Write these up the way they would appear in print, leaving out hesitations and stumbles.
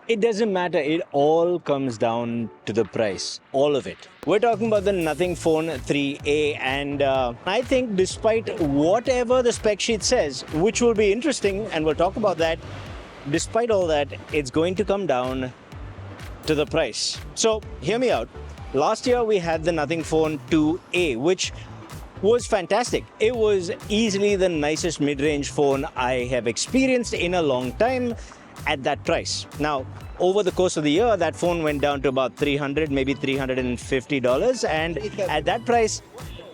It doesn't matter. It all comes down to the price. All of it. We're talking about the Nothing Phone 3A, and I think despite whatever the spec sheet says, which will be interesting, and we'll talk about that, despite all that, it's going to come down to the price. So hear me out. Last year we had the Nothing Phone 2A, which was fantastic. It was easily the nicest mid-range phone I have experienced in a long time at that price. Now, over the course of the year, that phone went down to about $300, maybe $350, and at that price,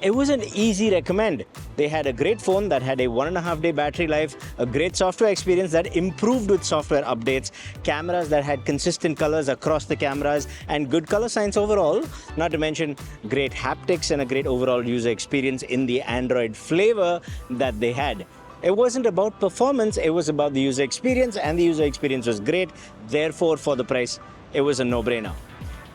it was an easy recommend. They had a great phone that had a 1.5-day battery life, a great software experience that improved with software updates, cameras that had consistent colors across the cameras, and good color science overall, not to mention great haptics and a great overall user experience in the Android flavor that they had. It wasn't about performance, it was about the user experience, and the user experience was great. Therefore, for the price, it was a no-brainer.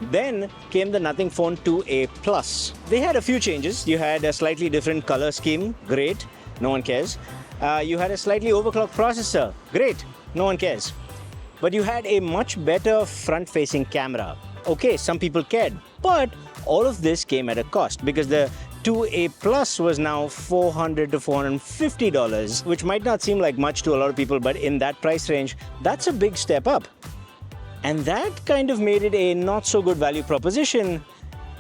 Then came the Nothing Phone 2A Plus. They had a few changes. You had a slightly different color scheme, great, no one cares. You had a slightly overclocked processor, great, no one cares. But you had a much better front-facing camera. Okay, some people cared, but all of this came at a cost because the 2A Plus was now $400 to $450, which might not seem like much to a lot of people, but in that price range, that's a big step up. And that kind of made it a not so good value proposition,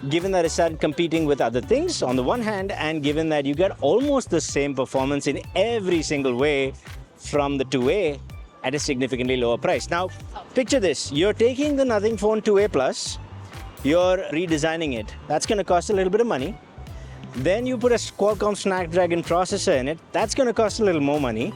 given that it started competing with other things on the one hand, and given that you get almost the same performance in every single way from the 2A at a significantly lower price. Now, picture this. You're taking the Nothing Phone 2A Plus, you're redesigning it. That's going to cost a little bit of money. Then you put a Qualcomm Snapdragon processor in it. That's going to cost a little more money.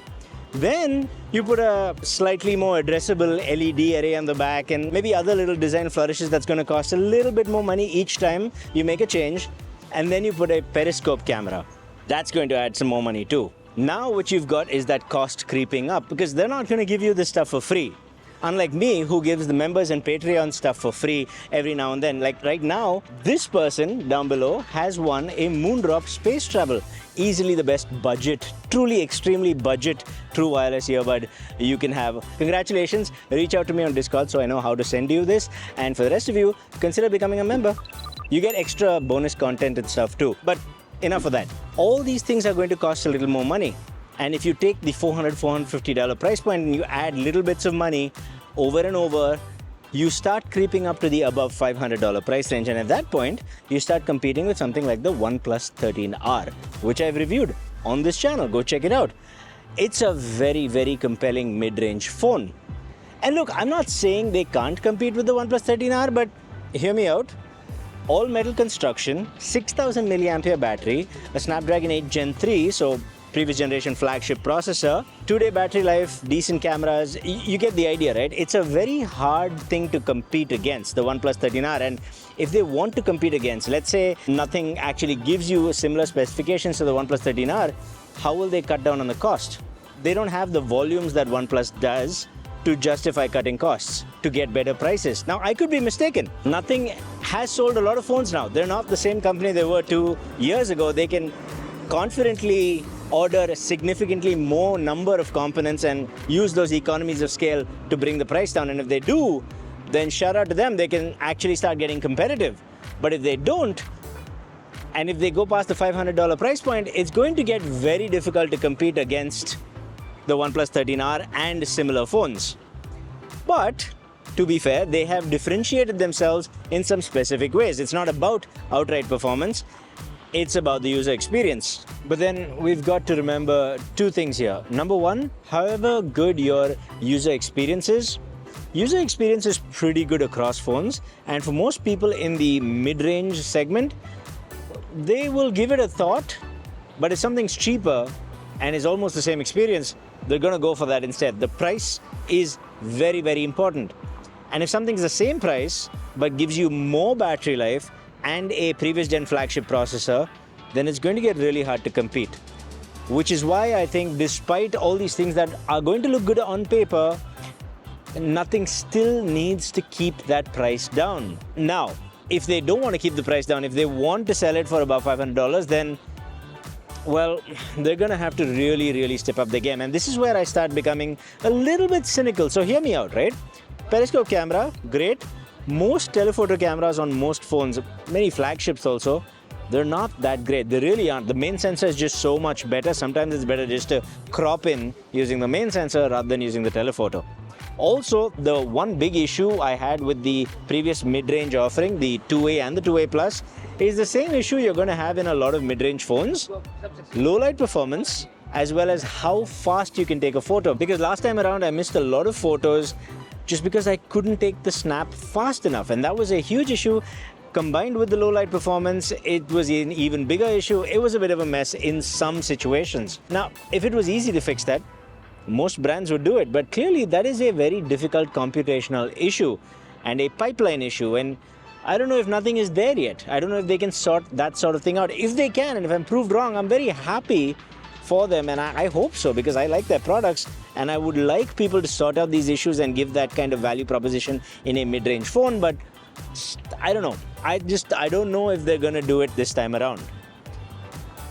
Then you put a slightly more addressable LED array on the back and maybe other little design flourishes that's going to cost a little bit more money each time you make a change. And then you put a periscope camera. That's going to add some more money too. Now what you've got is that cost creeping up because they're not going to give you this stuff for free. Unlike me, who gives the members and Patreon stuff for free every now and then. Like right now, this person down below has won a Moondrop space travel. Easily the best budget, truly extremely budget true wireless earbud you can have. Congratulations. Reach out to me on Discord so I know how to send you this. And for the rest of you, consider becoming a member. You get extra bonus content and stuff too. But enough of that. All these things are going to cost a little more money. And if you take the $400, $450 price point and you add little bits of money over and over, you start creeping up to the above $500 price range. And at that point, you start competing with something like the Oneplus 13R, which I've reviewed on this channel. Go check it out. It's a very, very compelling mid-range phone. And look, I'm not saying they can't compete with the Oneplus 13R, but hear me out. All metal construction, 6,000 milliampere battery, a Snapdragon 8 Gen 3, so previous generation flagship processor, 2-day battery life, decent cameras. You get the idea, right? It's a very hard thing to compete against, the OnePlus 13R. And if they want to compete against, let's say nothing actually gives you similar specifications to the OnePlus 13R, how will they cut down on the cost? They don't have the volumes that OnePlus does to justify cutting costs, to get better prices. Now, I could be mistaken. Nothing has sold a lot of phones now. They're not the same company they were 2 years ago. They can confidently order a significantly more number of components and use those economies of scale to bring the price down. And if they do, then shout out to them. They can actually start getting competitive. But if they don't, and if they go past the $500 price point, it's going to get very difficult to compete against the OnePlus 13R and similar phones. But to be fair, they have differentiated themselves in some specific ways. It's not about outright performance. It's about the user experience. But then we've got to remember two things here. Number one, however good your user experience is pretty good across phones. And for most people in the mid-range segment, they will give it a thought. But if something's cheaper and is almost the same experience, they're going to go for that instead. The price is very, very important. And if something's the same price, but gives you more battery life and a previous gen flagship processor, then it's going to get really hard to compete. Which is why I think despite all these things that are going to look good on paper, nothing still needs to keep that price down. Now, if they don't want to keep the price down, if they want to sell it for about $500, then, well, they're going to have to really, really step up the game. And this is where I start becoming a little bit cynical. So hear me out, right? Periscope camera, great. Most telephoto cameras on most phones, many flagships also, they're not that great. They really aren't. The main sensor is just so much better. Sometimes it's better just to crop in using the main sensor rather than using the telephoto. Also, the one big issue I had with the previous mid-range offering, the 2A and the 2A Plus, is the same issue you're going to have in a lot of mid-range phones. Low light performance, as well as how fast you can take a photo. Because last time around, I missed a lot of photos just because I couldn't take the snap fast enough. And that was a huge issue. Combined with the low light performance, it was an even bigger issue. It was a bit of a mess in some situations. Now, if it was easy to fix that, most brands would do it. But clearly, that is a very difficult computational issue and a pipeline issue. And I don't know if nothing is there yet. I don't know if they can sort that sort of thing out. If they can, and if I'm proved wrong, I'm very happy for them, and I hope so, because I like their products and I would like people to sort out these issues and give that kind of value proposition in a mid-range phone. But I don't know. I don't know if they're going to do it this time around.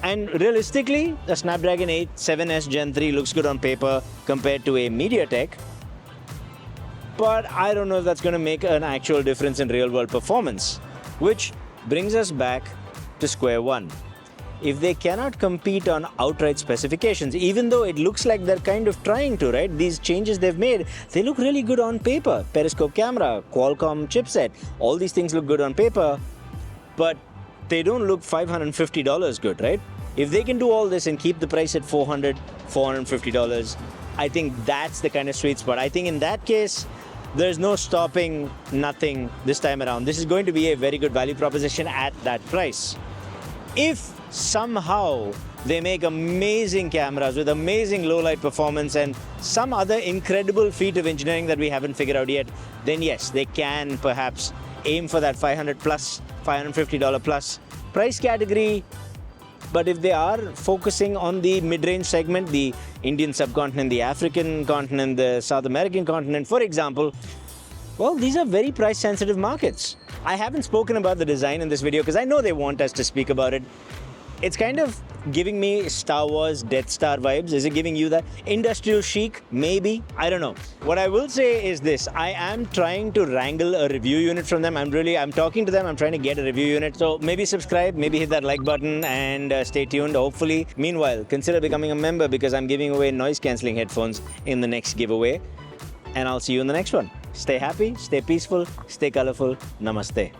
And realistically, the Snapdragon 8 7S Gen 3 looks good on paper compared to a MediaTek. But I don't know if that's going to make an actual difference in real-world performance. Which brings us back to square one. If they cannot compete on outright specifications, even though it looks like they're kind of trying to, right? These changes they've made, they look really good on paper. Periscope camera, Qualcomm chipset, all these things look good on paper, but they don't look $550 good, right? If they can do all this and keep the price at $400, $450, I think that's the kind of sweet spot. I think in that case, there's no stopping nothing this time around. This is going to be a very good value proposition at that price. If somehow they make amazing cameras with amazing low light performance and some other incredible feat of engineering that we haven't figured out yet, then yes, they can perhaps aim for that $500 plus, $550 plus price category. But if they are focusing on the mid-range segment, the Indian subcontinent, the African continent, the South American continent, for example, well, these are very price-sensitive markets. I haven't spoken about the design in this video because I know they want us to speak about it. It's kind of giving me Star Wars Death Star vibes. Is it giving you that? Industrial chic? Maybe. I don't know. What I will say is this. I am trying to wrangle a review unit from them. I'm talking to them. I'm trying to get a review unit. So maybe subscribe, maybe hit that like button and stay tuned, hopefully. Meanwhile, consider becoming a member because I'm giving away noise-cancelling headphones in the next giveaway. And I'll see you in the next one. Stay happy, stay peaceful, stay colorful. Namaste.